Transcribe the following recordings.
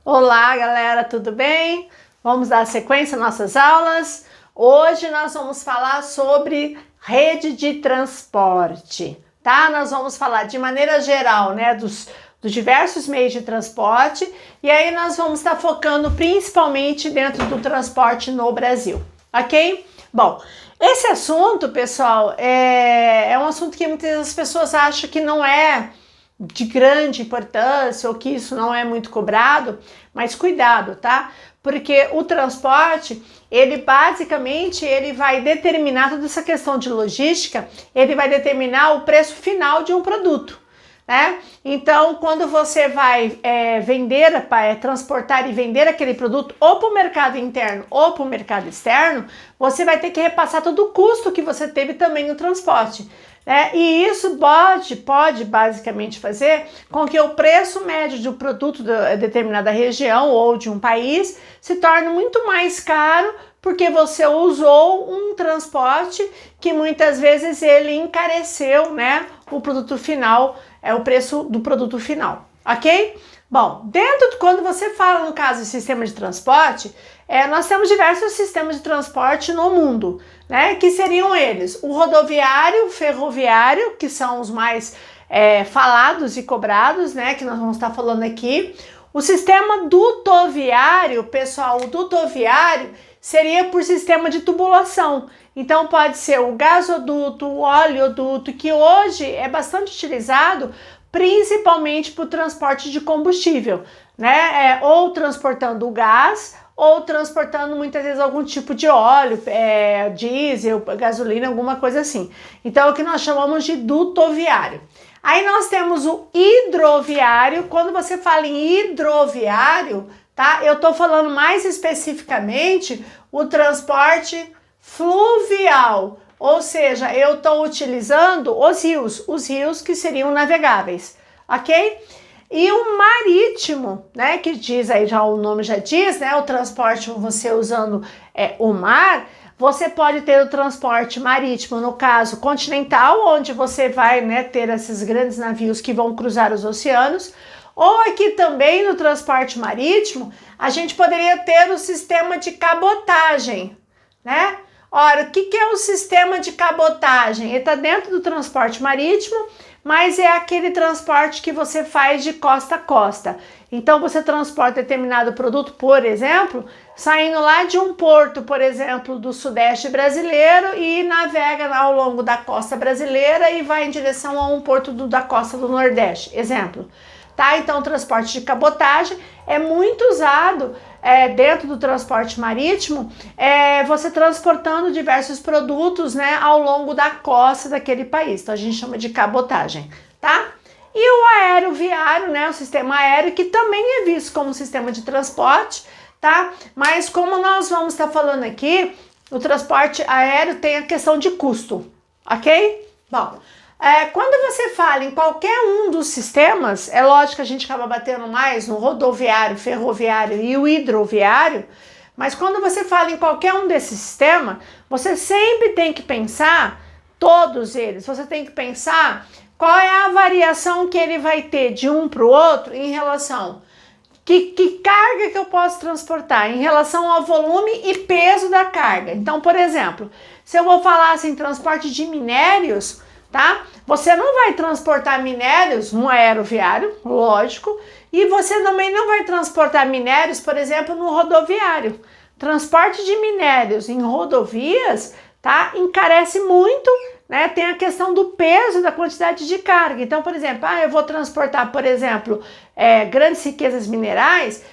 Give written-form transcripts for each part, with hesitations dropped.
Olá, galera, tudo bem? Vamos dar sequência às nossas aulas. Hoje nós vamos falar sobre rede de transporte, tá? Nós vamos falar de maneira geral, né, dos diversos meios de transporte, e aí nós vamos estar focando principalmente dentro do transporte no Brasil, ok? Bom, esse assunto, pessoal, é um assunto que muitas pessoas acham que não é de grande importância ou que isso não é muito cobrado, mas cuidado, tá? Porque o transporte, ele basicamente, ele vai determinar toda essa questão de logística, ele vai determinar o preço final de um produto, né? Então, quando você vai transportar e vender aquele produto ou para o mercado interno ou para o mercado externo, você vai ter que repassar todo o custo que você teve também no transporte. E isso pode basicamente fazer com que o preço médio de um produto de determinada região ou de um país se torne muito mais caro porque você usou um transporte que muitas vezes ele encareceu, né, o produto final, o preço do produto final, ok? Bom, quando você fala no caso de sistema de transporte, nós temos diversos sistemas de transporte no mundo, né? Que seriam eles: o rodoviário, o ferroviário, que são os mais falados e cobrados, né? Que nós vamos estar falando aqui. O sistema dutoviário, pessoal, o dutoviário seria por sistema de tubulação. Então pode ser o gasoduto, o oleoduto, que hoje é bastante utilizado principalmente para o transporte de combustível, né? Ou transportando o gás, ou transportando muitas vezes algum tipo de óleo, diesel, gasolina, alguma coisa assim. Então é o que nós chamamos de dutoviário. Aí nós temos o hidroviário. Quando você fala em hidroviário, tá? Eu tô falando mais especificamente o transporte fluvial. Ou seja, eu estou utilizando os rios que seriam navegáveis, ok? E o marítimo, né, que diz aí, já o nome já diz, né, o transporte você usando o mar, você pode ter o transporte marítimo, no caso continental, onde você vai, né, ter esses grandes navios que vão cruzar os oceanos, ou aqui também no transporte marítimo, a gente poderia ter o sistema de cabotagem, né? Ora, o que é o sistema de cabotagem? Ele está dentro do transporte marítimo, mas é aquele transporte que você faz de costa a costa. Então, você transporta determinado produto, por exemplo, saindo lá de um porto, por exemplo, do sudeste brasileiro e navega ao longo da costa brasileira e vai em direção a um porto da costa do nordeste, exemplo. Tá? Então, o transporte de cabotagem é muito usado dentro do transporte marítimo, você transportando diversos produtos, né, ao longo da costa daquele país. Então, a gente chama de cabotagem, tá? E o aeroviário, né, o sistema aéreo, que também é visto como sistema de transporte, tá? Mas como nós vamos estar falando aqui, o transporte aéreo tem a questão de custo, ok? Bom, quando você fala em qualquer um dos sistemas, é lógico que a gente acaba batendo mais no rodoviário, ferroviário e o hidroviário, mas quando você fala em qualquer um desses sistemas, você sempre tem que pensar, todos eles, você tem que pensar qual é a variação que ele vai ter de um para o outro em relação que carga que eu posso transportar, em relação ao volume e peso da carga. Então, por exemplo, se eu vou falar assim, transporte de minérios, tá? Você não vai transportar minérios no aeroviário, lógico, e você também não vai transportar minérios, por exemplo, no rodoviário. Transporte de minérios em rodovias, tá? Encarece muito, né? Tem a questão do peso, da quantidade de carga. Então, por exemplo, eu vou transportar, por exemplo, grandes riquezas minerais.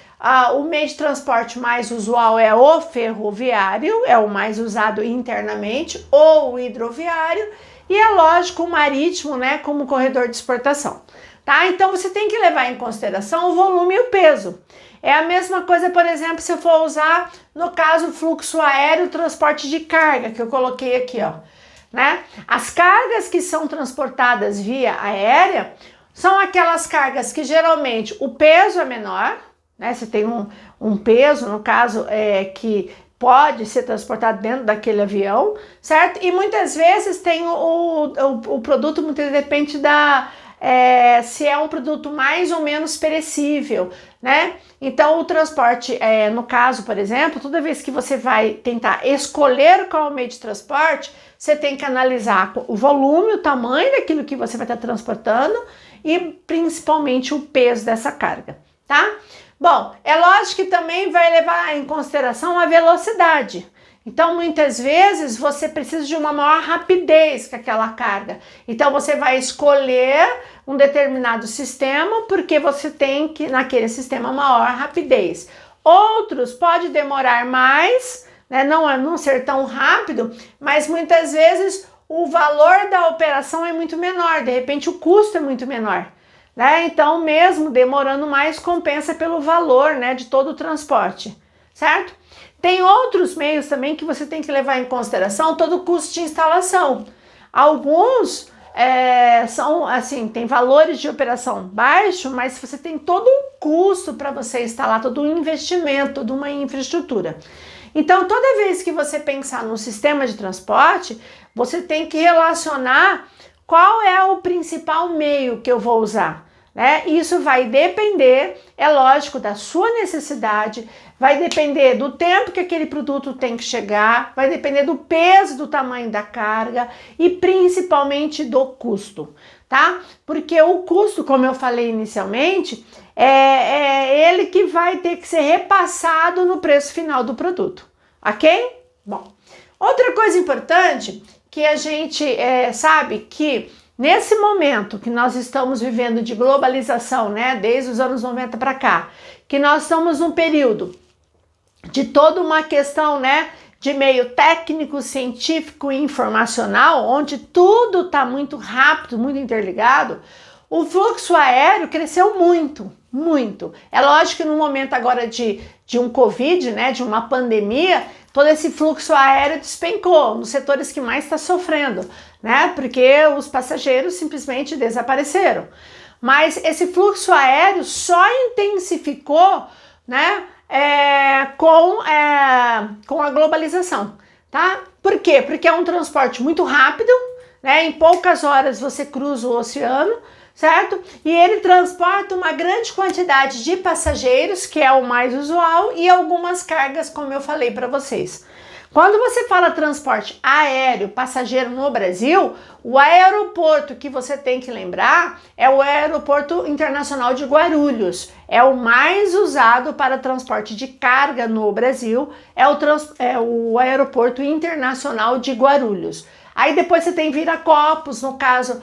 O meio de transporte mais usual é o ferroviário, é o mais usado internamente, ou o hidroviário. E é lógico o marítimo, né, como corredor de exportação, tá? Então você tem que levar em consideração o volume e o peso. É a mesma coisa, por exemplo, se eu for usar, no caso, fluxo aéreo, transporte de carga, que eu coloquei aqui, ó, né? As cargas que são transportadas via aérea são aquelas cargas que geralmente o peso é menor, né? Você tem um peso, no caso, que pode ser transportado dentro daquele avião, certo? E muitas vezes tem o produto, muito depende se é um produto mais ou menos perecível, né? Então o transporte, no caso, por exemplo, toda vez que você vai tentar escolher qual é o meio de transporte, você tem que analisar o volume, o tamanho daquilo que você vai estar transportando e principalmente o peso dessa carga, tá? Bom, é lógico que também vai levar em consideração a velocidade. Então, muitas vezes, você precisa de uma maior rapidez com aquela carga. Então, você vai escolher um determinado sistema porque você tem que, naquele sistema, maior rapidez. Outros pode demorar mais, né? Não ser tão rápido, mas muitas vezes o valor da operação é muito menor, de repente o custo é muito menor, né? Então, mesmo demorando mais, compensa pelo valor, né, de todo o transporte, certo? Tem outros meios também que você tem que levar em consideração todo o custo de instalação. Alguns são assim, tem valores de operação baixo, mas você tem todo um custo para você instalar, todo um investimento, toda uma infraestrutura. Então, toda vez que você pensar no sistema de transporte, você tem que relacionar qual é o principal meio que eu vou usar, né? Isso vai depender, é lógico, da sua necessidade, vai depender do tempo que aquele produto tem que chegar, vai depender do peso, do tamanho da carga e principalmente do custo, tá? Porque o custo, como eu falei inicialmente, é ele que vai ter que ser repassado no preço final do produto, ok? Bom, outra coisa importante que a gente sabe que nesse momento que nós estamos vivendo de globalização, né, desde os anos 90 para cá, que nós estamos num período de toda uma questão, né, de meio técnico, científico e informacional, onde tudo está muito rápido, muito interligado, o fluxo aéreo cresceu muito, muito. É lógico que no momento agora de um Covid, né, de uma pandemia, todo esse fluxo aéreo despencou nos setores que mais está sofrendo, né, porque os passageiros simplesmente desapareceram. Mas esse fluxo aéreo só intensificou, né, com a globalização, tá? Por quê? Porque é um transporte muito rápido, né? Em poucas horas você cruza o oceano, certo? E ele transporta uma grande quantidade de passageiros, que é o mais usual, e algumas cargas, como eu falei para vocês. Quando você fala transporte aéreo, passageiro no Brasil, o aeroporto que você tem que lembrar é o Aeroporto Internacional de Guarulhos. É o mais usado para transporte de carga no Brasil, é o Aeroporto Internacional de Guarulhos. Aí depois você tem Viracopos, no caso,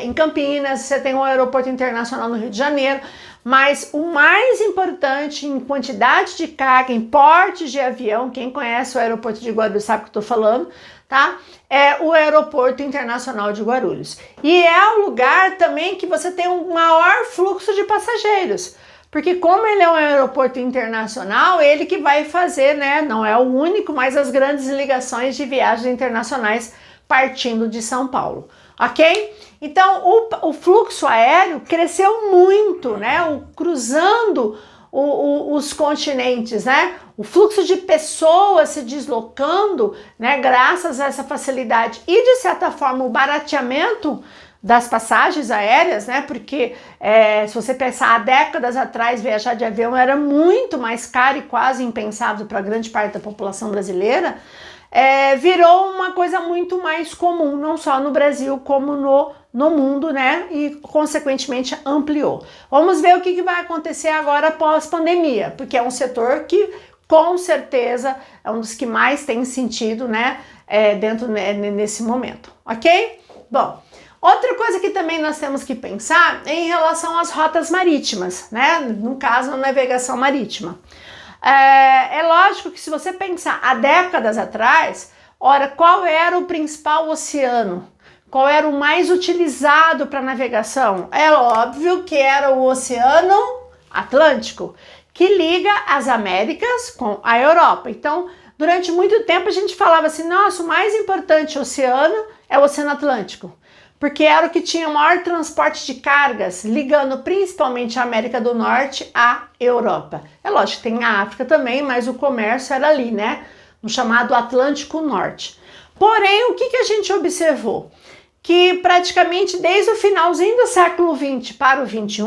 em Campinas, você tem o Aeroporto Internacional no Rio de Janeiro, mas o mais importante em quantidade de carga, em portes de avião, quem conhece o Aeroporto de Guarulhos sabe o que eu tô falando, tá? É o Aeroporto Internacional de Guarulhos. E é o lugar também que você tem um maior fluxo de passageiros, porque como ele é um aeroporto internacional, ele que vai fazer, né, não é o único, mas as grandes ligações de viagens internacionais partindo de São Paulo, ok? Então, o fluxo aéreo cresceu muito, né, cruzando os continentes, né, o fluxo de pessoas se deslocando, né, graças a essa facilidade e, de certa forma, o barateamento das passagens aéreas, né? Porque se você pensar há décadas atrás, viajar de avião era muito mais caro e quase impensável para grande parte da população brasileira, virou uma coisa muito mais comum, não só no Brasil, como no mundo, né? E, consequentemente, ampliou. Vamos ver o que vai acontecer agora após pandemia, porque é um setor que, com certeza, é um dos que mais tem sentido, né? Nesse momento, ok? Bom, outra coisa que também nós temos que pensar é em relação às rotas marítimas, né? No caso, a navegação marítima. É lógico que se você pensar há décadas atrás, ora, qual era o principal oceano? Qual era o mais utilizado para navegação? É óbvio que era o Oceano Atlântico, que liga as Américas com a Europa. Então, durante muito tempo a gente falava assim, nossa, o mais importante oceano é o Oceano Atlântico, porque era o que tinha o maior transporte de cargas, ligando principalmente a América do Norte à Europa. É lógico que tem a África também, mas o comércio era ali, né? No chamado Atlântico Norte. Porém, o que a gente observou? que praticamente desde o finalzinho do século XX para o XXI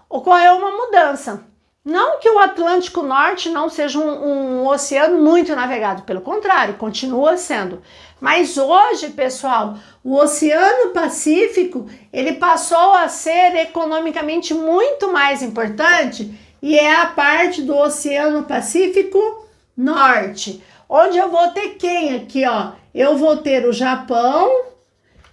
ocorreu uma mudança. Não que o Atlântico Norte não seja um oceano muito navegado, pelo contrário, continua sendo. Mas hoje, pessoal, o Oceano Pacífico, ele passou a ser economicamente muito mais importante e é a parte do Oceano Pacífico Norte, onde eu vou ter quem aqui, ó? Eu vou ter o Japão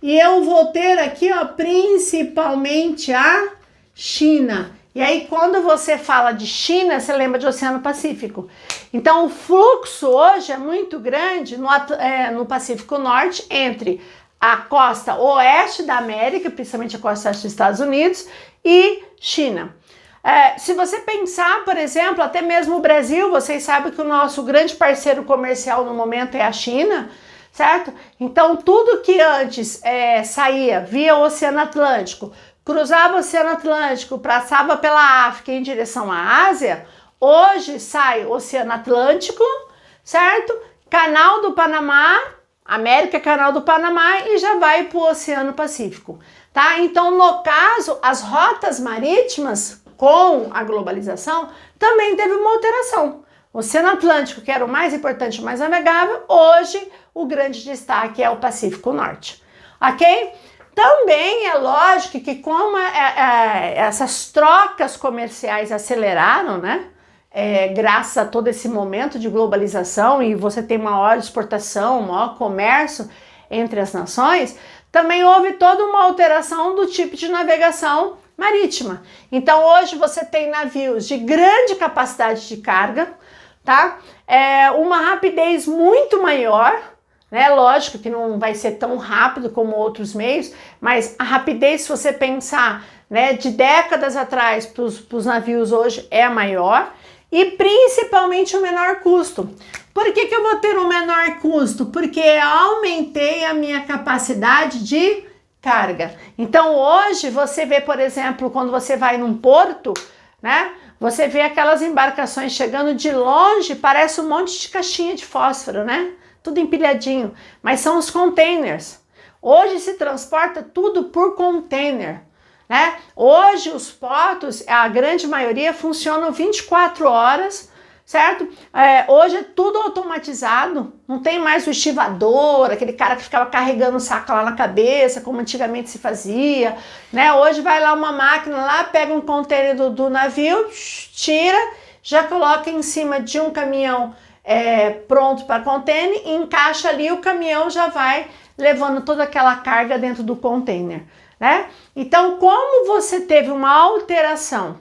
e eu vou ter aqui, ó, principalmente a China. E aí, quando você fala de China, você lembra de Oceano Pacífico. Então, o fluxo hoje é muito grande no Pacífico Norte, entre a costa oeste da América, principalmente a costa oeste dos Estados Unidos, e China. Se você pensar, por exemplo, até mesmo o Brasil, vocês sabem que o nosso grande parceiro comercial no momento é a China, certo? Então, tudo que antes saía via o Oceano Atlântico, cruzava o Oceano Atlântico, passava pela África em direção à Ásia, hoje sai Oceano Atlântico, certo? Canal do Panamá, América, Canal do Panamá, e já vai para o Oceano Pacífico, tá? Então, no caso, as rotas marítimas, com a globalização, também teve uma alteração. O Oceano Atlântico, que era o mais importante, o mais navegável, hoje o grande destaque é o Pacífico Norte, ok? Também é lógico que como essas trocas comerciais aceleraram, né? Graças a todo esse momento de globalização e você tem maior exportação, maior comércio entre as nações, também houve toda uma alteração do tipo de navegação marítima. Então hoje você tem navios de grande capacidade de carga, tá? Uma rapidez muito maior, né? Lógico que não vai ser tão rápido como outros meios, mas a rapidez, se você pensar, né, de décadas atrás para os navios hoje é maior e principalmente o menor custo. Por que eu vou ter um menor custo? Porque eu aumentei a minha capacidade de carga. Então hoje você vê, por exemplo, quando você vai num porto, né? Você vê aquelas embarcações chegando de longe, parece um monte de caixinha de fósforo, né? Tudo empilhadinho, mas são os containers. Hoje se transporta tudo por container, né? Hoje os portos, a grande maioria, funcionam 24 horas, certo? Hoje é tudo automatizado, não tem mais o estivador, aquele cara que ficava carregando o saco lá na cabeça, como antigamente se fazia, né? Hoje vai lá uma máquina lá, pega um container do navio, tira, já coloca em cima de um caminhão pronto para container, e encaixa ali, o caminhão já vai levando toda aquela carga dentro do container, né? Então, como você teve uma alteração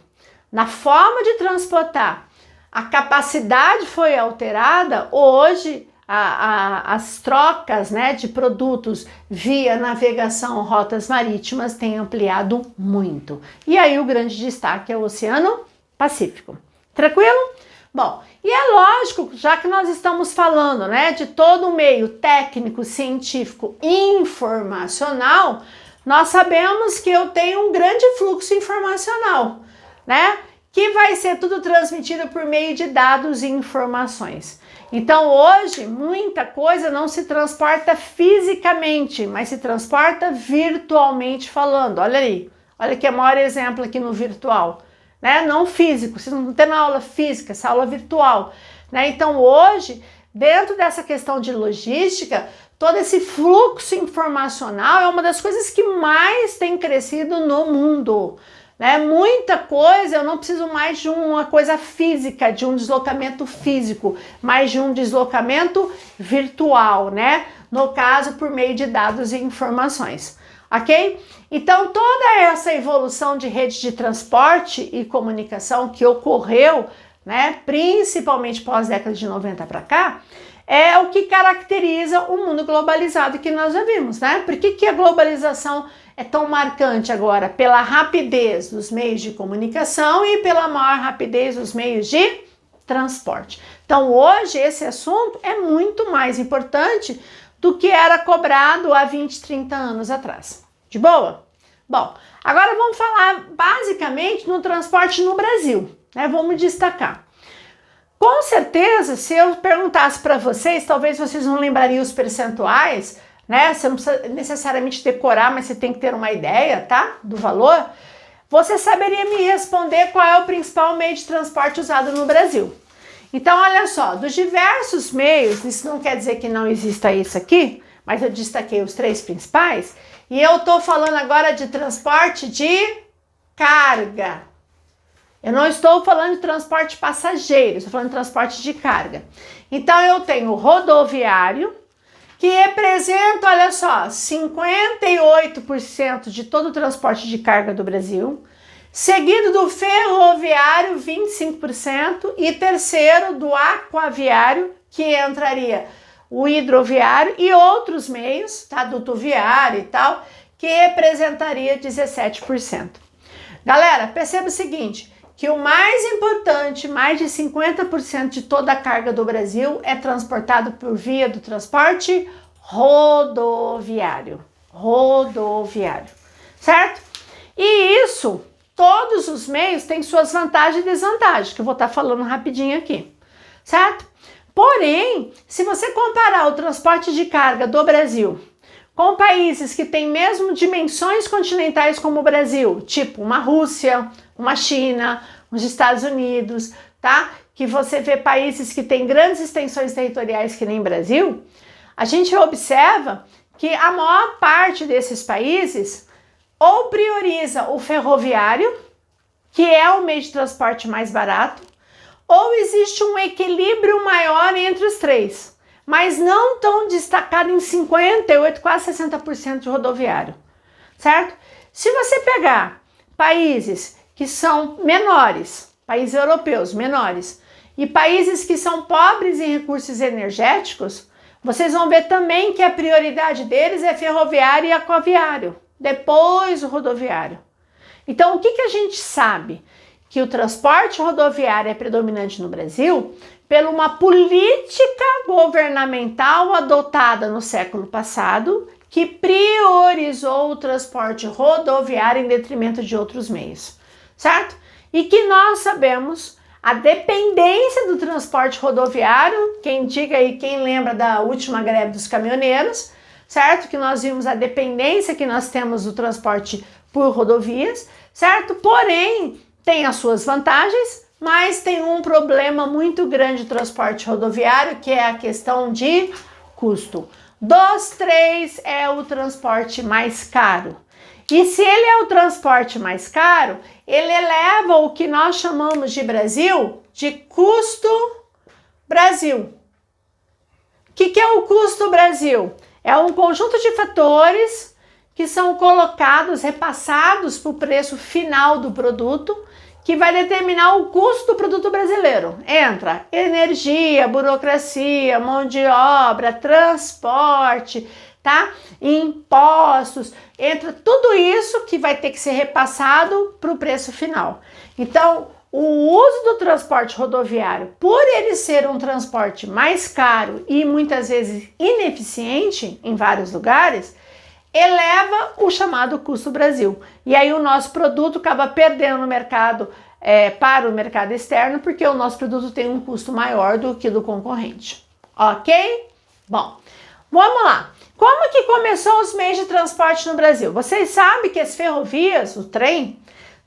na forma de transportar, a capacidade foi alterada, hoje as trocas, né, de produtos via navegação, rotas marítimas têm ampliado muito. E aí o grande destaque é o Oceano Pacífico. Tranquilo? Bom, e é lógico, já que nós estamos falando, né, de todo o meio técnico, científico e informacional, nós sabemos que eu tenho um grande fluxo informacional, né, que vai ser tudo transmitido por meio de dados e informações. Então hoje muita coisa não se transporta fisicamente, mas se transporta virtualmente falando. Olha aí, olha que é o maior exemplo aqui no virtual, né? Não físico, vocês não tem na aula física, essa aula virtual, né? Então hoje, dentro dessa questão de logística, todo esse fluxo informacional é uma das coisas que mais tem crescido no mundo, né? Muita coisa, eu não preciso mais de uma coisa física, de um deslocamento físico, mas de um deslocamento virtual, né? No caso, por meio de dados e informações, ok? Então, toda essa evolução de rede de transporte e comunicação que ocorreu, né, principalmente pós-década de 90 para cá, é o que caracteriza o mundo globalizado que nós já vimos, né? Por que a globalização é tão marcante agora? Pela rapidez dos meios de comunicação e pela maior rapidez dos meios de transporte. Então, hoje, esse assunto é muito mais importante do que era cobrado há 20, 30 anos atrás. De boa? Bom, agora vamos falar basicamente no transporte no Brasil, né? Vamos destacar. Com certeza, se eu perguntasse para vocês, talvez vocês não lembrariam os percentuais, né? Você não precisa necessariamente decorar, mas você tem que ter uma ideia, tá? Do valor. Você saberia me responder qual é o principal meio de transporte usado no Brasil? Então, olha só, dos diversos meios, isso não quer dizer que não exista isso aqui, mas eu destaquei os 3 principais, e eu tô falando agora de transporte de carga. Eu não estou falando de transporte passageiro, estou falando de transporte de carga. Então, eu tenho o rodoviário, que representa, olha só, 58% de todo o transporte de carga do Brasil, seguido do ferroviário, 25%, e terceiro do aquaviário, que entraria o hidroviário e outros meios, tá, dutoviário e tal, que representaria 17%. Galera, perceba o seguinte, que o mais importante, mais de 50% de toda a carga do Brasil é transportado por via do transporte rodoviário. Rodoviário, certo? E isso, todos os meios têm suas vantagens e desvantagens, que eu vou estar falando rapidinho aqui, certo? Porém, se você comparar o transporte de carga do Brasil com países que têm mesmo dimensões continentais como o Brasil, tipo uma Rússia, uma China, os Estados Unidos, tá? Que você vê países que têm grandes extensões territoriais que nem o Brasil, a gente observa que a maior parte desses países ou prioriza o ferroviário, que é o meio de transporte mais barato, ou existe um equilíbrio maior entre os 3, mas não tão destacado em 58%, quase 60% de rodoviário, certo? Se você pegar países que são menores, países europeus menores, e países que são pobres em recursos energéticos, vocês vão ver também que a prioridade deles é ferroviário e aquaviário, depois o rodoviário. Então, o que a gente sabe? Que o transporte rodoviário é predominante no Brasil por uma política governamental adotada no século passado que priorizou o transporte rodoviário em detrimento de outros meios, certo? E que nós sabemos a dependência do transporte rodoviário, quem diga aí, quem lembra da última greve dos caminhoneiros, certo? Que nós vimos a dependência que nós temos do transporte por rodovias, certo? Porém, tem as suas vantagens, mas tem um problema muito grande do transporte rodoviário, que é a questão de custo. Dos 3 é o transporte mais caro. E se ele é o transporte mais caro, ele eleva o que nós chamamos de Brasil de custo Brasil. O que é o custo Brasil? É um conjunto de fatores que são colocados, repassados para o preço final do produto, que vai determinar o custo do produto brasileiro. Entra energia, burocracia, mão de obra, transporte, tá? Impostos, entra tudo isso que vai ter que ser repassado para o preço final. Então, o uso do transporte rodoviário, por ele ser um transporte mais caro e muitas vezes ineficiente em vários lugares, eleva o chamado custo Brasil. E aí o nosso produto acaba perdendo no mercado para o mercado externo, porque o nosso produto tem um custo maior do que do concorrente. Ok? Bom, vamos lá. Como que começou os meios de transporte no Brasil? Vocês sabem que as ferrovias, o trem,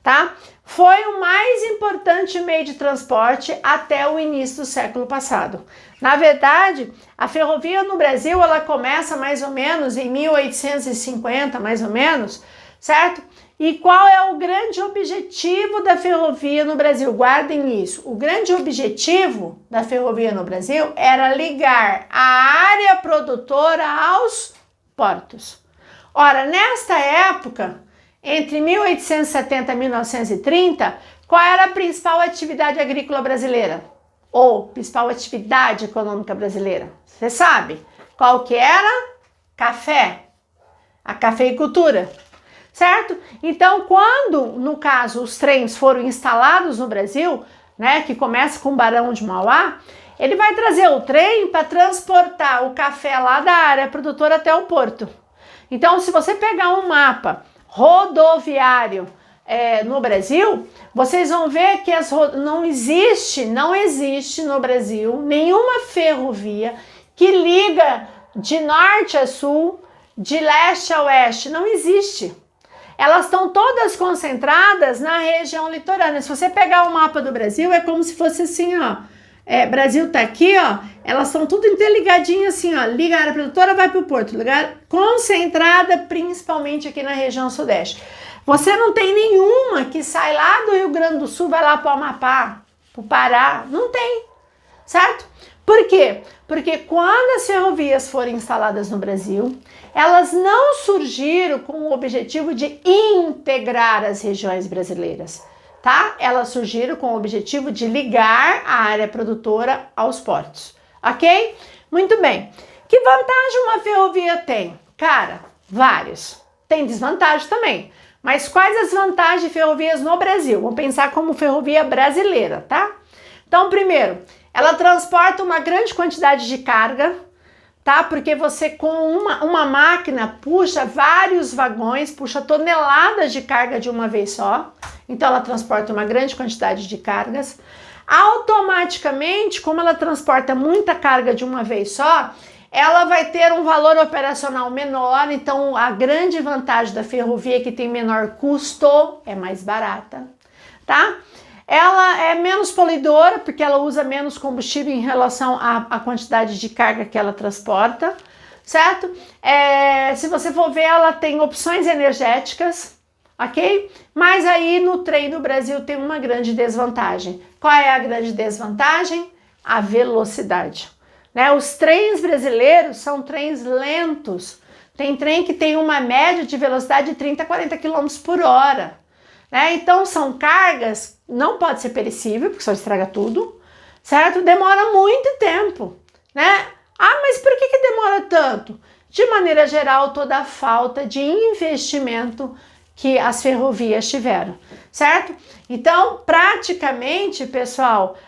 tá? Foi o mais importante meio de transporte até o início do século passado. Na verdade, a ferrovia no Brasil, ela começa mais ou menos em 1850, mais ou menos, certo? E qual é o grande objetivo da ferrovia no Brasil? Guardem isso. O grande objetivo da ferrovia no Brasil era ligar a área produtora aos portos. Ora, nesta época, entre 1870 e 1930, qual era a principal atividade agrícola brasileira? Ou principal atividade econômica brasileira? Você sabe qual que era? Café. A cafeicultura. Certo? Então, quando, no caso, os trens foram instalados no Brasil, né, que começa com o Barão de Mauá, ele vai trazer o trem para transportar o café lá da área produtora até o porto. Então, se você pegar um mapa rodoviário no Brasil, vocês vão ver que não existe no Brasil nenhuma ferrovia que liga de norte a sul de leste a oeste, não existe. Elas estão todas concentradas na região litorânea. Se você pegar o mapa do Brasil, é como se fosse assim, ó. Brasil tá aqui, ó. Elas estão tudo interligadinhas assim, ó. Liga a área produtora, vai pro porto. Concentrada principalmente aqui na região sudeste. Você não tem nenhuma que sai lá do Rio Grande do Sul, vai lá para o Amapá, para o Pará. Não tem, certo? Por quê? Porque quando as ferrovias foram instaladas no Brasil, elas não surgiram com o objetivo de integrar as regiões brasileiras, tá? Elas surgiram com o objetivo de ligar a área produtora aos portos, ok? Muito bem. Que vantagem uma ferrovia tem? Cara, vários. Tem desvantagem também. Mas quais as vantagens de ferrovias no Brasil? Vamos pensar como ferrovia brasileira, tá? Então, primeiro, ela transporta uma grande quantidade de carga, tá? Porque você com uma máquina puxa vários vagões, puxa toneladas de carga de uma vez só. Então, ela transporta uma grande quantidade de cargas. Automaticamente, como ela transporta muita carga de uma vez só, ela vai ter um valor operacional menor, então a grande vantagem da ferrovia é que tem menor custo, é mais barata, tá? Ela é menos poluidora, porque ela usa menos combustível em relação à quantidade de carga que ela transporta, certo? Se você for ver, ela tem opções energéticas, ok? Mas aí no trem do Brasil tem uma grande desvantagem. Qual é a grande desvantagem? A velocidade. Os trens brasileiros são trens lentos. Tem trem que tem uma média de velocidade de 30 a 40 km por hora. Então são cargas, não pode ser perecível, porque só estraga tudo, certo? Demora muito tempo, mas por que demora tanto? De maneira geral, toda a falta de investimento que as ferrovias tiveram, certo? Então, praticamente, pessoal,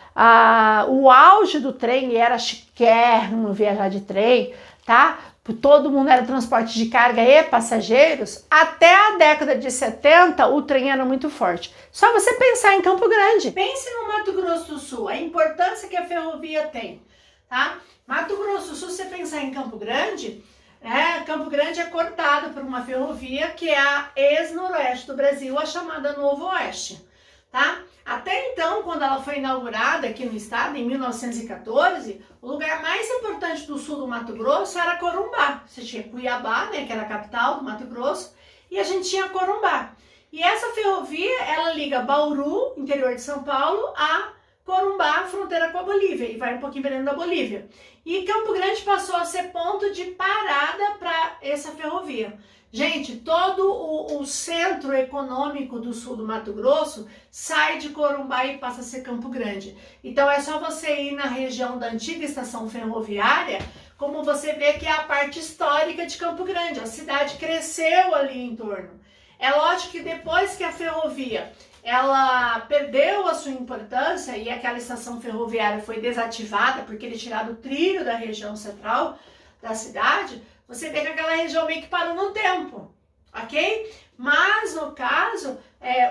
o auge do trem, e era chiquérrimo viajar de trem, tá? Todo mundo era transporte de carga e passageiros. Até a década de 70, o trem era muito forte. Só você pensar em Campo Grande. Pense no Mato Grosso do Sul, a importância que a ferrovia tem, tá? Mato Grosso do Sul, se você pensar em Campo Grande, Campo Grande é cortado por uma ferrovia que é a ex-noroeste do Brasil, a chamada Novo Oeste, tá? Até então, quando ela foi inaugurada aqui no estado, em 1914, o lugar mais importante do sul do Mato Grosso era Corumbá. Você tinha Cuiabá, que era a capital do Mato Grosso, e a gente tinha Corumbá. E essa ferrovia, ela liga Bauru, interior de São Paulo, a Corumbá, fronteira com a Bolívia, e vai um pouquinho para dentro da Bolívia. E Campo Grande passou a ser ponto de parada para essa ferrovia. Gente, todo o centro econômico do sul do Mato Grosso sai de Corumbá e passa a ser Campo Grande. Então é só você ir na região da antiga estação ferroviária, como você vê que é a parte histórica de Campo Grande. A cidade cresceu ali em torno. É lógico que depois que a ferrovia ela perdeu a sua importância e aquela estação ferroviária foi desativada porque ele tiraram o trilho da região central da cidade, você vê que aquela região meio que parou no tempo, ok? Mas, no caso,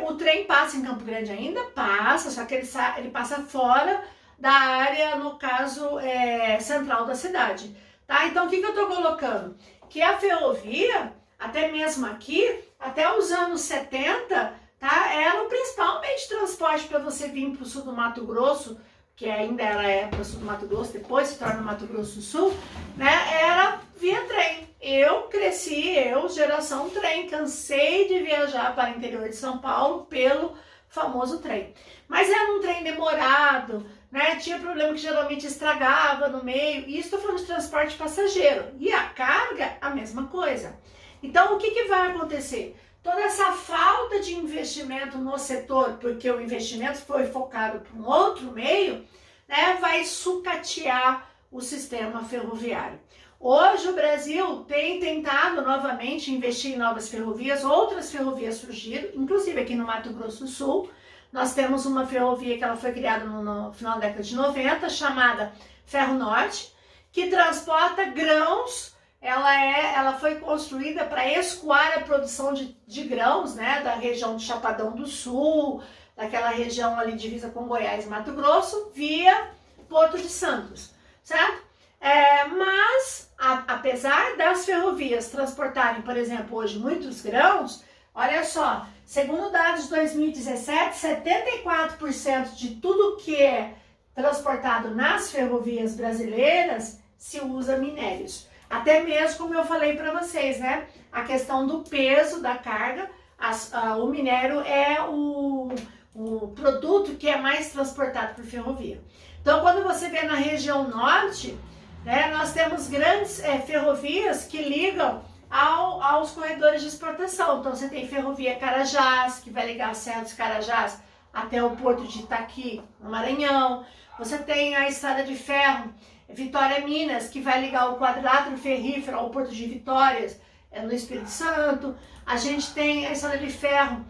o trem passa em Campo Grande ainda? Passa, só que ele passa fora da área, no caso, central da cidade, tá? Então, o que eu tô colocando? Que a ferrovia, até mesmo aqui, até os anos 70, tá? Era o principal meio de transporte para você vir para o sul do Mato Grosso, que ainda era para o sul do Mato Grosso, depois se torna Mato Grosso do Sul, era via trem. Eu cresci, geração trem, cansei de viajar para o interior de São Paulo pelo famoso trem. Mas era um trem demorado, tinha problema que geralmente estragava no meio, e isso estou falando de transporte passageiro. E a carga, a mesma coisa. Então, o que vai acontecer? Toda essa falta de investimento no setor, porque o investimento foi focado para um outro meio, vai sucatear o sistema ferroviário. Hoje o Brasil tem tentado novamente investir em novas ferrovias, outras ferrovias surgiram, inclusive aqui no Mato Grosso do Sul. Nós temos uma ferrovia que ela foi criada no final da década de 90, chamada Ferro Norte, que transporta grãos. Ela foi construída para escoar a produção de grãos, da região de Chapadão do Sul, daquela região ali divisa com Goiás e Mato Grosso, via Porto de Santos, certo? Mas, apesar das ferrovias transportarem, por exemplo, hoje muitos grãos, olha só, segundo dados de 2017, 74% de tudo que é transportado nas ferrovias brasileiras se usa minérios. Até mesmo, como eu falei para vocês, né? A questão do peso da carga, o minério é o produto que é mais transportado por ferrovia. Então, quando você vê na região norte, né, nós temos grandes ferrovias que ligam aos corredores de exportação. Então, você tem ferrovia Carajás, que vai ligar a Serra dos Carajás até o porto de Itaqui, no Maranhão. Você tem a estrada de ferro Vitória Minas, que vai ligar o quadrilátero ferrífero ao porto de Vitórias, no Espírito Santo. A gente tem a estrada de ferro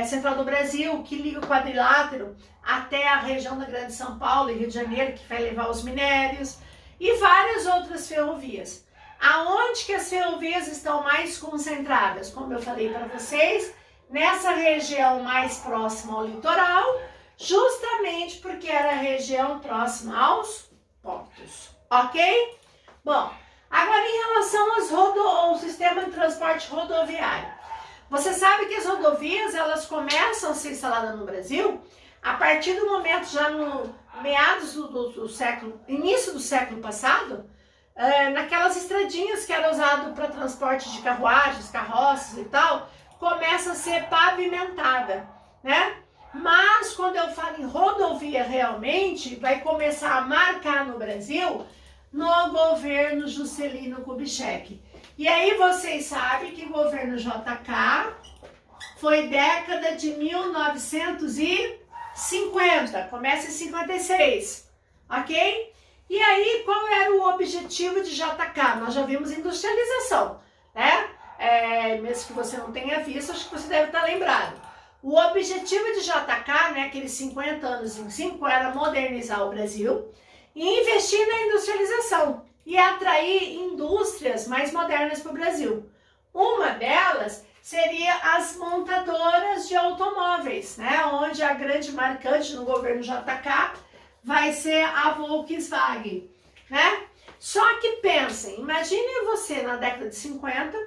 Central do Brasil, que liga o quadrilátero até a região da Grande São Paulo e Rio de Janeiro, que vai levar os minérios, e várias outras ferrovias. Aonde que as ferrovias estão mais concentradas? Como eu falei para vocês, nessa região mais próxima ao litoral, justamente porque era a região próxima aos portos, ok? Bom, agora em relação ao sistema de transporte rodoviário. Você sabe que as rodovias, elas começam a ser instaladas no Brasil a partir do momento, já no meados do século, início do século passado, naquelas estradinhas que eram usadas para transporte de carruagens, carroças e tal, começa a ser pavimentada, né? Mas quando eu falo em rodovia realmente, vai começar a marcar no Brasil no governo Juscelino Kubitschek. E aí vocês sabem que o governo JK foi década de 1950, começa em 56, ok? E aí qual era o objetivo de JK? Nós já vimos industrialização, né? Mesmo que você não tenha visto, acho que você deve estar lembrado. O objetivo de JK, né, aqueles 50 anos em 5, era modernizar o Brasil e investir na industrialização e atrair indústrias mais modernas para o Brasil. Uma delas seria as montadoras de automóveis, né, onde a grande marcante no governo JK vai ser a Volkswagen, né? Só que pensem, imagine você na década de 50,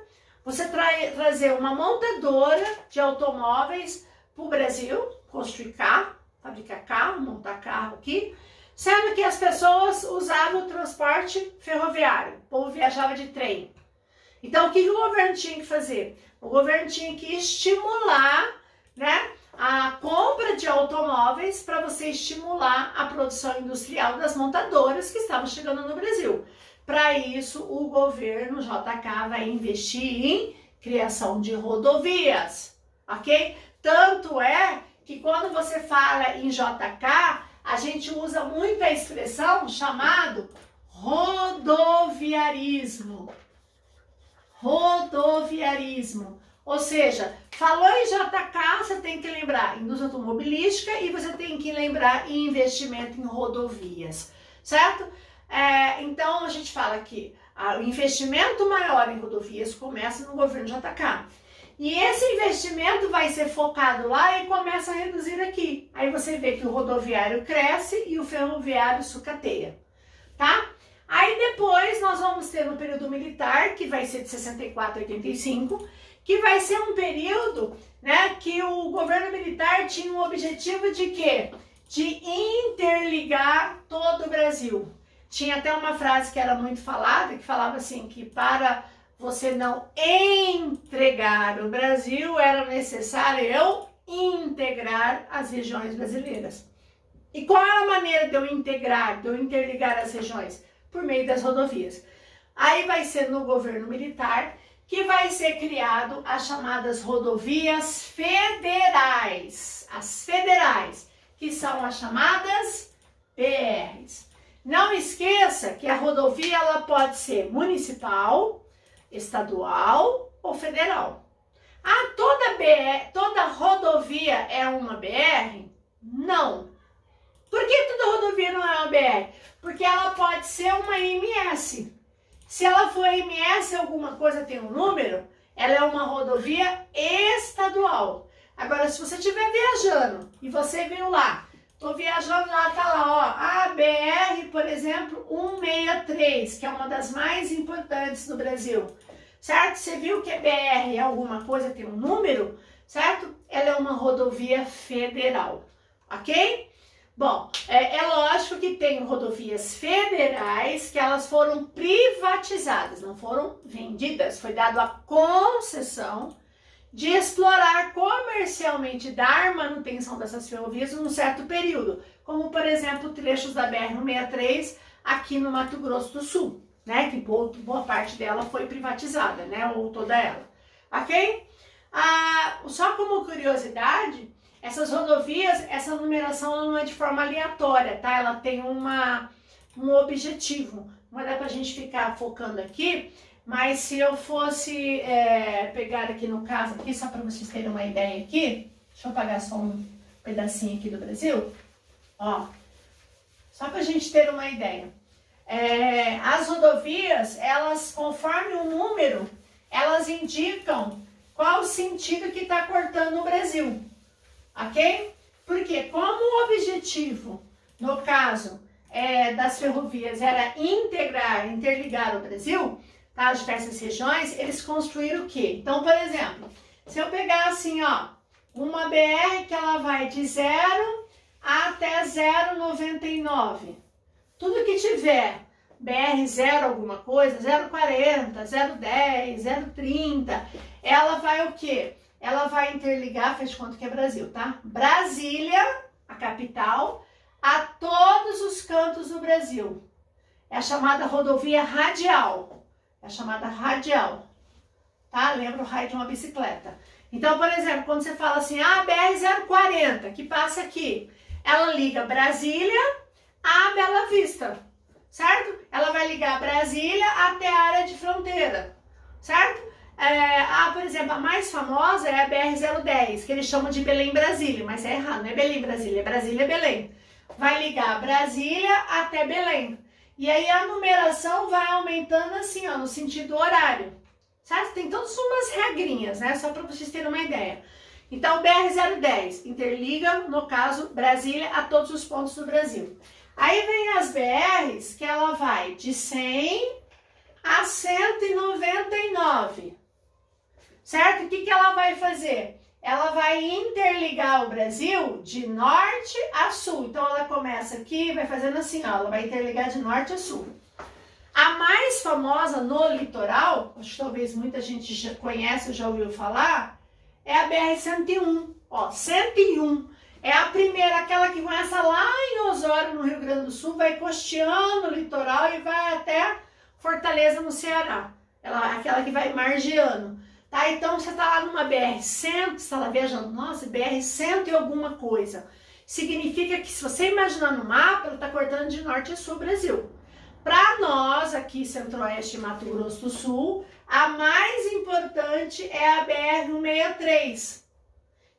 você trazer uma montadora de automóveis para o Brasil, construir carro, fabricar carro, montar carro aqui, sendo que as pessoas usavam o transporte ferroviário, o povo viajava de trem. Então, o que o governo tinha que fazer? O governo tinha que estimular, né, a compra de automóveis para você estimular a produção industrial das montadoras que estavam chegando no Brasil. Para isso, o governo JK vai investir em criação de rodovias, ok? Tanto é que quando você fala em JK, a gente usa muito a expressão chamado rodoviarismo. Rodoviarismo. Ou seja, falou em JK, você tem que lembrar indústria automobilística e você tem que lembrar em investimento em rodovias, certo? Então, a gente fala que o investimento maior em rodovias começa no governo JK. E esse investimento vai ser focado lá e começa a reduzir aqui. Aí você vê que o rodoviário cresce e o ferroviário sucateia, tá? Aí depois nós vamos ter no período militar, que vai ser de 64 a 85, que vai ser um período, né, que o governo militar tinha um objetivo de quê? De interligar todo o Brasil. Tinha até uma frase que era muito falada, que falava assim, que para você não entregar o Brasil, era necessário eu integrar as regiões brasileiras. E qual é a maneira de eu integrar, de eu interligar as regiões? Por meio das rodovias. Aí vai ser no governo militar que vai ser criado as chamadas rodovias federais. As federais, que são as chamadas PRs. Não esqueça que a rodovia ela pode ser municipal, estadual ou federal. Toda rodovia é uma BR? Não. Por que toda rodovia não é uma BR? Porque ela pode ser uma MS. Se ela for MS, alguma coisa tem um número, ela é uma rodovia estadual. Agora, se você estiver viajando e você viu lá tô viajando lá, tá lá, ó, a BR, por exemplo, 163, que é uma das mais importantes do Brasil, certo? Você viu que BR é alguma coisa, tem um número, certo? Ela é uma rodovia federal, ok? Bom, é lógico que tem rodovias federais que elas foram privatizadas, não foram vendidas, foi dado a concessão de explorar comercialmente, dar manutenção dessas ferrovias num certo período, como por exemplo trechos da BR-163 aqui no Mato Grosso do Sul, né, que boa parte dela foi privatizada, né, ou toda ela, ok? Só como curiosidade, essas rodovias, essa numeração não é de forma aleatória, tá? Ela tem um objetivo, não vai dar pra gente ficar focando aqui, mas se eu fosse pegar aqui no caso, aqui, só para vocês terem uma ideia aqui, deixa eu apagar só um pedacinho aqui do Brasil, ó, só para a gente ter uma ideia. As rodovias, elas, conforme o número, elas indicam qual o sentido que está cortando o Brasil, ok? Porque como o objetivo, no caso das ferrovias, era interligar o Brasil, tá, as diversas regiões, eles construíram o quê? Então, por exemplo, se eu pegar assim, ó, uma BR que ela vai de 0 até 0,99, tudo que tiver BR 0 alguma coisa, 0,40, 0,10, 0,30, ela vai o quê? Ela vai interligar, faz de conta que é Brasil, tá? Brasília, a capital, a todos os cantos do Brasil. É a chamada rodovia radial. É chamada radial, tá? Lembra o raio de uma bicicleta. Então, por exemplo, quando você fala assim, BR-040, que passa aqui, ela liga Brasília a Bela Vista, certo? Ela vai ligar Brasília até a área de fronteira, certo? Por exemplo, a mais famosa é a BR-010, que eles chamam de Belém-Brasília, mas é errado, não é Belém-Brasília, é Brasília-Belém. Vai ligar Brasília até Belém. E aí a numeração vai aumentando assim, ó, no sentido horário, certo? Tem todas umas regrinhas, né? Só para vocês terem uma ideia. Então, BR-010 interliga, no caso, Brasília a todos os pontos do Brasil. Aí vem as BRs que ela vai de 100 a 199, certo? O que ela vai fazer? Ela vai interligar o Brasil de norte a sul. Então, ela começa aqui, vai fazendo assim, ó, ela vai interligar de norte a sul. A mais famosa no litoral, acho que talvez muita gente já conhece, já ouviu falar, é a BR-101. Ó, 101 é a primeira, aquela que começa lá em Osório, no Rio Grande do Sul, vai costeando o litoral e vai até Fortaleza, no Ceará. Aquela que vai margeando. Tá, então você está lá numa BR-100, você está lá viajando, nossa, BR-100 e alguma coisa. Significa que se você imaginar no mapa, ela está cortando de norte a sul o Brasil. Para nós, aqui Centro-Oeste e Mato Grosso do Sul, a mais importante é a BR-163,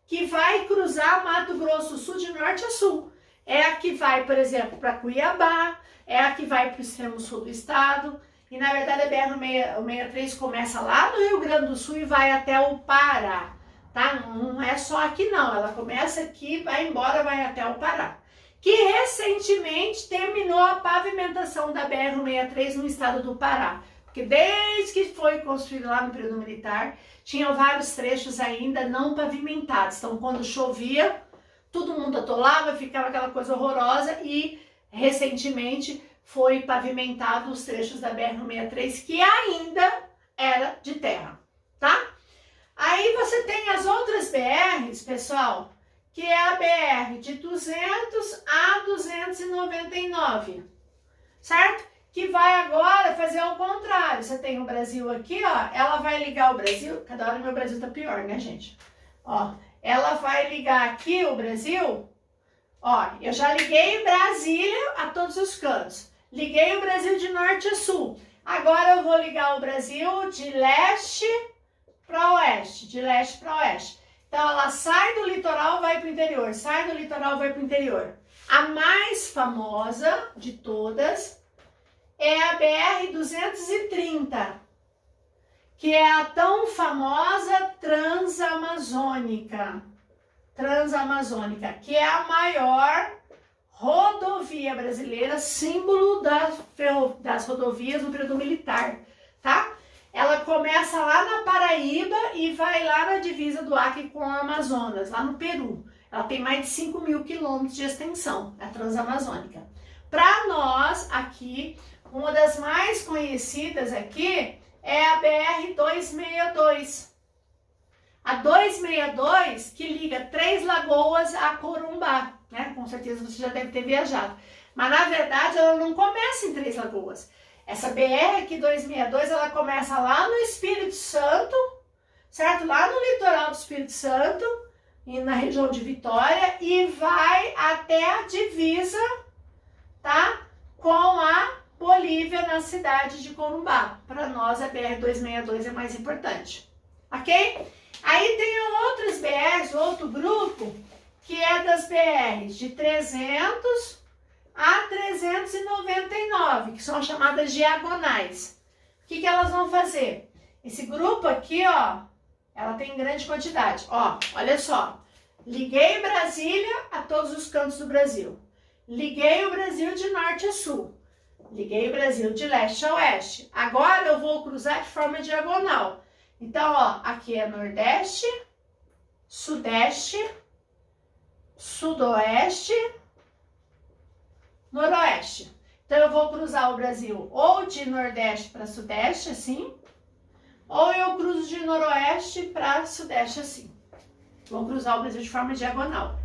que vai cruzar Mato Grosso do Sul de norte a sul. É a que vai, por exemplo, para Cuiabá, é a que vai para o extremo sul do estado. E na verdade a BR-163 começa lá no Rio Grande do Sul e vai até o Pará, tá? Não é só aqui não, ela começa aqui, vai embora, vai até o Pará. Que recentemente terminou a pavimentação da BR-163 no estado do Pará. Porque desde que foi construído lá no período militar, tinham vários trechos ainda não pavimentados. Então quando chovia, todo mundo atolava, ficava aquela coisa horrorosa e recentemente foi pavimentado os trechos da BR-163 que ainda era de terra, tá? Aí você tem as outras BRs, pessoal, que é a BR de 200 a 299, certo? Que vai agora fazer o contrário. Você tem o Brasil aqui, ó, ela vai ligar o Brasil, cada hora meu Brasil tá pior, né, gente? Ó, ela vai ligar aqui o Brasil, ó, eu já liguei Brasília a todos os cantos. Liguei o Brasil de norte a sul. Agora eu vou ligar o Brasil de leste para oeste, de leste para oeste. Então ela sai do litoral, vai para o interior, sai do litoral, vai para o interior. A mais famosa de todas é a BR-230, que é a tão famosa Transamazônica, que é a maior rodovia brasileira, símbolo das rodovias no período militar, tá? Ela começa lá na Paraíba e vai lá na divisa do Acre com o Amazonas, lá no Peru. Ela tem mais de 5.000 quilômetros de extensão, a Transamazônica. Para nós, aqui, uma das mais conhecidas aqui é a BR-262. A 262 que liga Três Lagoas a Corumbá, né? Com certeza você já deve ter viajado. Mas na verdade ela não começa em Três Lagoas. Essa BR aqui 262, ela começa lá no Espírito Santo, certo? Lá no litoral do Espírito Santo, e na região de Vitória, e vai até a divisa, tá? Com a Bolívia na cidade de Corumbá. Para nós a BR-262 é mais importante, ok? Aí tem outras BRs, outro grupo, que é das BRs de 300 a 399, que são chamadas diagonais. O que elas vão fazer? Esse grupo aqui, ó, ela tem grande quantidade. Ó, olha só. Liguei Brasília a todos os cantos do Brasil. Liguei o Brasil de norte a sul. Liguei o Brasil de leste a oeste. Agora eu vou cruzar de forma diagonal. Então, ó, aqui é Nordeste, Sudeste, Sudoeste, Noroeste. Então, eu vou cruzar o Brasil ou de Nordeste para Sudeste, assim, ou eu cruzo de Noroeste para Sudeste, assim. Vou cruzar o Brasil de forma diagonal,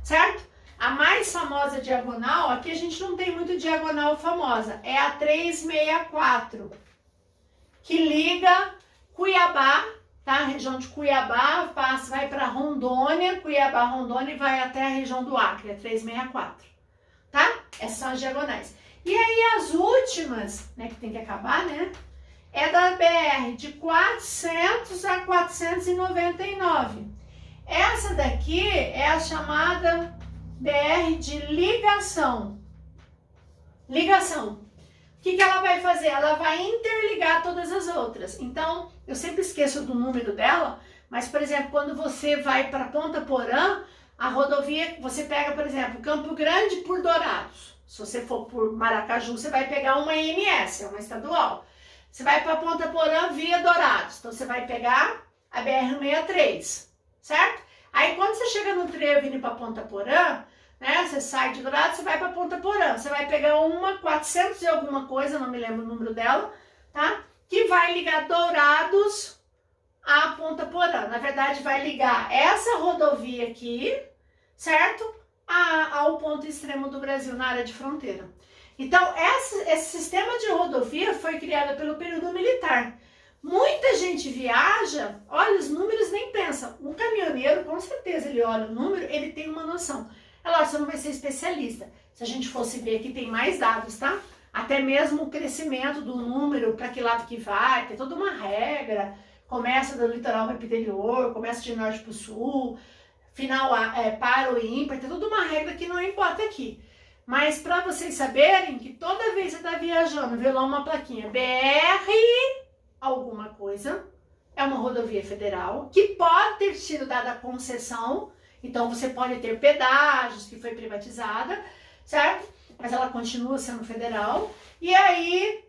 certo? A mais famosa diagonal, aqui a gente não tem muito diagonal famosa, é a 364, que liga Cuiabá, tá? A região de Cuiabá vai para Rondônia, Cuiabá, Rondônia e vai até a região do Acre, é 364, tá? Essas são as diagonais. E aí as últimas, né, que tem que acabar, né? É da BR de 400 a 499. Essa daqui é a chamada BR de ligação. Ligação. O que ela vai fazer? Ela vai interligar todas as outras. Então, eu sempre esqueço do número dela, mas, por exemplo, quando você vai para Ponta Porã, a rodovia, você pega, por exemplo, Campo Grande por Dourados. Se você for por Maracaju, você vai pegar uma IMS, é uma estadual. Você vai para Ponta Porã via Dourados, então você vai pegar a BR-163, certo? Aí, quando você chega no trevo indo para Ponta Porã, né, você sai de Dourados, você vai para Ponta Porã, você vai pegar uma 400 e alguma coisa, não me lembro o número dela, tá? Que vai ligar Dourados a Ponta Porã. Na verdade, vai ligar essa rodovia aqui, certo? Ao ponto extremo do Brasil, na área de fronteira. Então, esse sistema de rodovia foi criado pelo período militar. Muita gente viaja, olha os números, nem pensa. Um caminhoneiro, com certeza, ele olha o número, ele tem uma noção. É lógico, você não vai ser especialista. Se a gente fosse ver aqui, tem mais dados, tá? Até mesmo o crescimento do número, para que lado que vai, tem toda uma regra. Começa do litoral para o interior, começa de norte para o sul, final par ou ímpar, tem toda uma regra que não importa aqui. Mas para vocês saberem que toda vez que você está viajando, vê lá uma plaquinha BR alguma coisa, é uma rodovia federal que pode ter sido dada concessão, então você pode ter pedágios que foi privatizada, certo? Mas ela continua sendo federal e aí,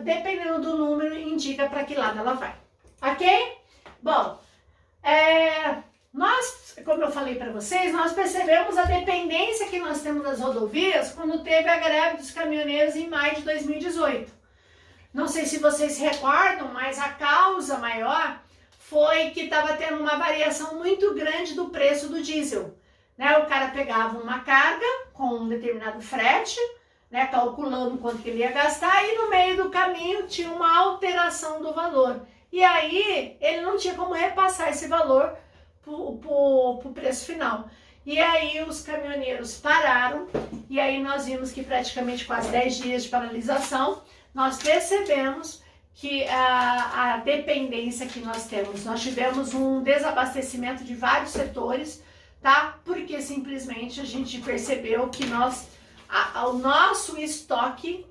dependendo do número, indica para que lado ela vai, ok? Bom, nós, como eu falei para vocês, nós percebemos a dependência que nós temos das rodovias quando teve a greve dos caminhoneiros em maio de 2018. Não sei se vocês se recordam, mas a causa maior foi que estava tendo uma variação muito grande do preço do diesel. Né? O cara pegava uma carga com um determinado frete, né, calculando quanto que ele ia gastar, e no meio do caminho tinha uma alteração do valor. E aí ele não tinha como repassar esse valor para o preço final. E aí os caminhoneiros pararam, e aí nós vimos que praticamente quase 10 dias de paralisação, nós percebemos que a dependência que nós temos, nós tivemos um desabastecimento de vários setores, tá? Porque simplesmente a gente percebeu que o nosso estoque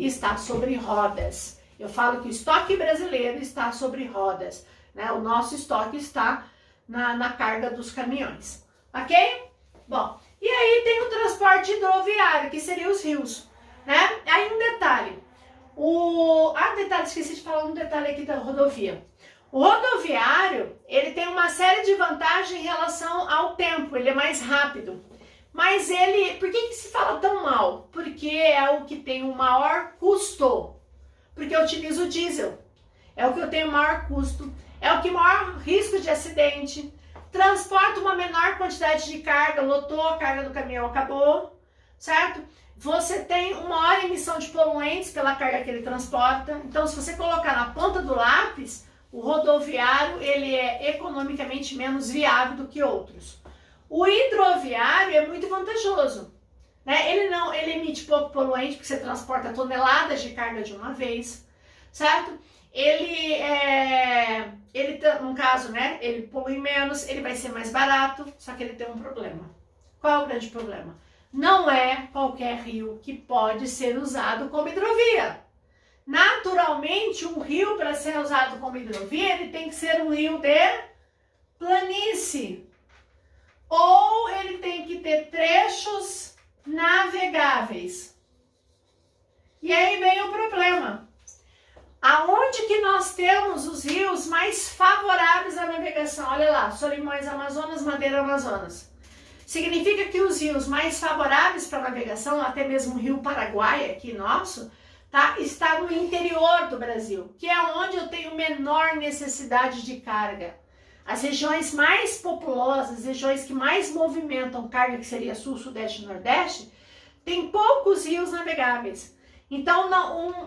está sobre rodas. Eu falo que o estoque brasileiro está sobre rodas, né? O nosso estoque está na carga dos caminhões, ok? Bom, E aí tem o transporte hidroviário, que seria os rios, né? Aí um detalhe, esqueci de falar um detalhe aqui da rodovia. O rodoviário, ele tem uma série de vantagens em relação ao tempo, ele é mais rápido. Mas por que se fala tão mal? Porque é o que tem o maior custo. Porque eu utilizo diesel. É o que eu tenho o maior custo. É o que maior risco de acidente. Transporta uma menor quantidade de carga, lotou a carga do caminhão, acabou, certo? Você tem uma maior emissão de poluentes pela carga que ele transporta. Então, se você colocar na ponta do lápis, o rodoviário ele é economicamente menos viável do que outros. O hidroviário é muito vantajoso, né? Ele emite pouco poluente porque você transporta toneladas de carga de uma vez, certo? No caso, né? Ele polui menos, ele vai ser mais barato, só que ele tem um problema. Qual é o grande problema? Não é qualquer rio que pode ser usado como hidrovia. Naturalmente, um rio para ser usado como hidrovia, ele tem que ser um rio de planície. Ou ele tem que ter trechos navegáveis. E aí vem o problema. Aonde que nós temos os rios mais favoráveis à navegação? Olha lá, Solimões Amazonas, Madeira Amazonas. Significa que os rios mais favoráveis para a navegação, até mesmo o Rio Paraguai, aqui nosso, tá, está no interior do Brasil, que é onde eu tenho menor necessidade de carga. As regiões mais populosas, as regiões que mais movimentam carga, que seria Sul, Sudeste e Nordeste, tem poucos rios navegáveis. Então,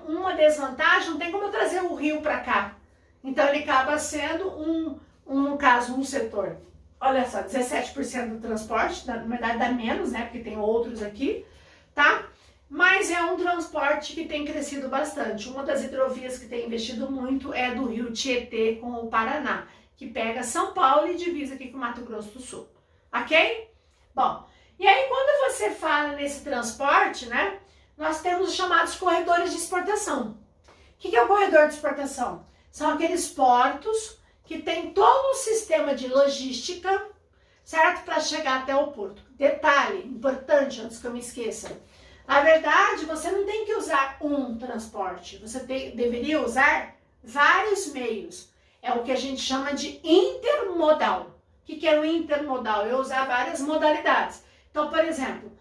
uma desvantagem, não tem como eu trazer o rio para cá. Então, ele acaba sendo, no caso, um setor. Olha só, 17% do transporte, na verdade dá menos, né, porque tem outros aqui, tá? Mas é um transporte que tem crescido bastante. Uma das hidrovias que tem investido muito é do rio Tietê com o Paraná, que pega São Paulo e divisa aqui com o Mato Grosso do Sul, ok? Bom, e aí quando você fala nesse transporte, né, nós temos os chamados corredores de exportação. O que é o corredor de exportação? São aqueles portos que tem todo um sistema de logística, certo? Para chegar até o porto. Detalhe importante, antes que eu me esqueça. Na verdade, você não tem que usar um transporte, você deveria usar vários meios. É o que a gente chama de intermodal. O que é o intermodal? Eu usar várias modalidades. Então, por exemplo,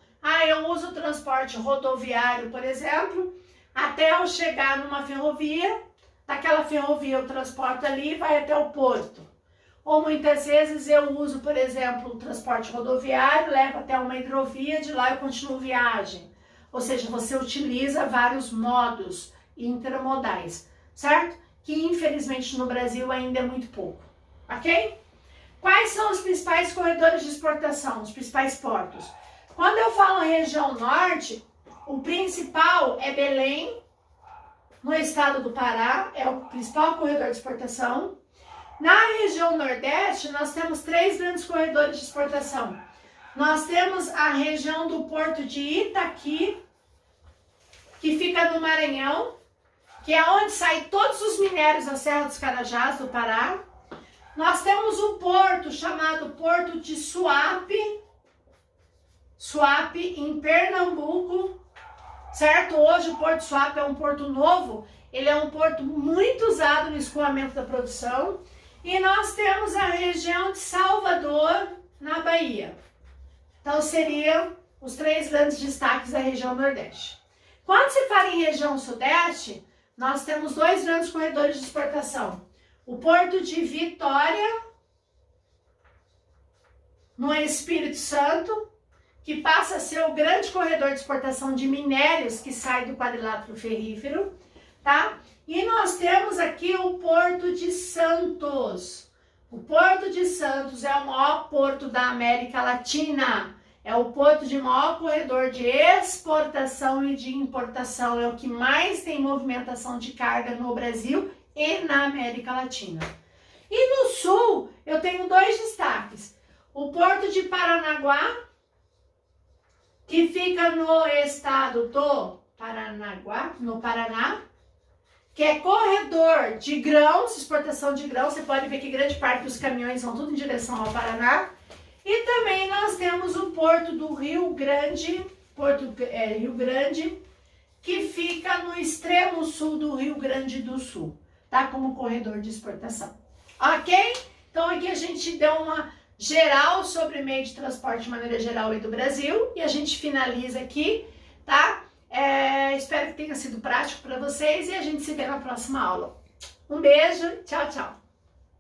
eu uso o transporte rodoviário, por exemplo, até eu chegar numa ferrovia, daquela ferrovia eu transporto ali e vai até o porto. Ou muitas vezes eu uso, por exemplo, o transporte rodoviário, levo até uma hidrovia, de lá eu continuo viagem. Ou seja, você utiliza vários modos intermodais, certo? Que infelizmente no Brasil ainda é muito pouco, ok? Quais são os principais corredores de exportação, os principais portos? Quando eu falo região norte, o principal é Belém, no estado do Pará, é o principal corredor de exportação. Na região nordeste, nós temos 3 grandes corredores de exportação. Nós temos a região do porto de Itaqui, que fica no Maranhão, que é onde saem todos os minérios da Serra dos Carajás, do Pará. Nós temos um porto chamado Porto de Suape, em Pernambuco, certo? Hoje o Porto de Suape é um porto novo, ele é um porto muito usado no escoamento da produção. E nós temos a região de Salvador, na Bahia. Então seriam os 3 grandes destaques da região Nordeste. Quando se fala em região Sudeste, nós temos 2 grandes corredores de exportação. O Porto de Vitória, no Espírito Santo, que passa a ser o grande corredor de exportação de minérios que sai do quadrilátero ferrífero, tá? E nós temos aqui o Porto de Santos. O Porto de Santos é o maior porto da América Latina. É o porto de maior corredor de exportação e de importação. É o que mais tem movimentação de carga no Brasil e na América Latina. E no sul, eu tenho 2 destaques. O Porto de Paranaguá, que fica no estado do Paranaguá, no Paraná, que é corredor de grãos, exportação de grãos. Você pode ver que grande parte dos caminhões vão tudo em direção ao Paraná. E também nós temos o Porto do Rio Grande, Rio Grande, que fica no extremo sul do Rio Grande do Sul, tá? Como corredor de exportação. Ok? Então aqui a gente deu uma geral sobre meio de transporte de maneira geral aí do Brasil e a gente finaliza aqui, tá? Espero que tenha sido prático para vocês e a gente se vê na próxima aula. Um beijo, tchau, tchau!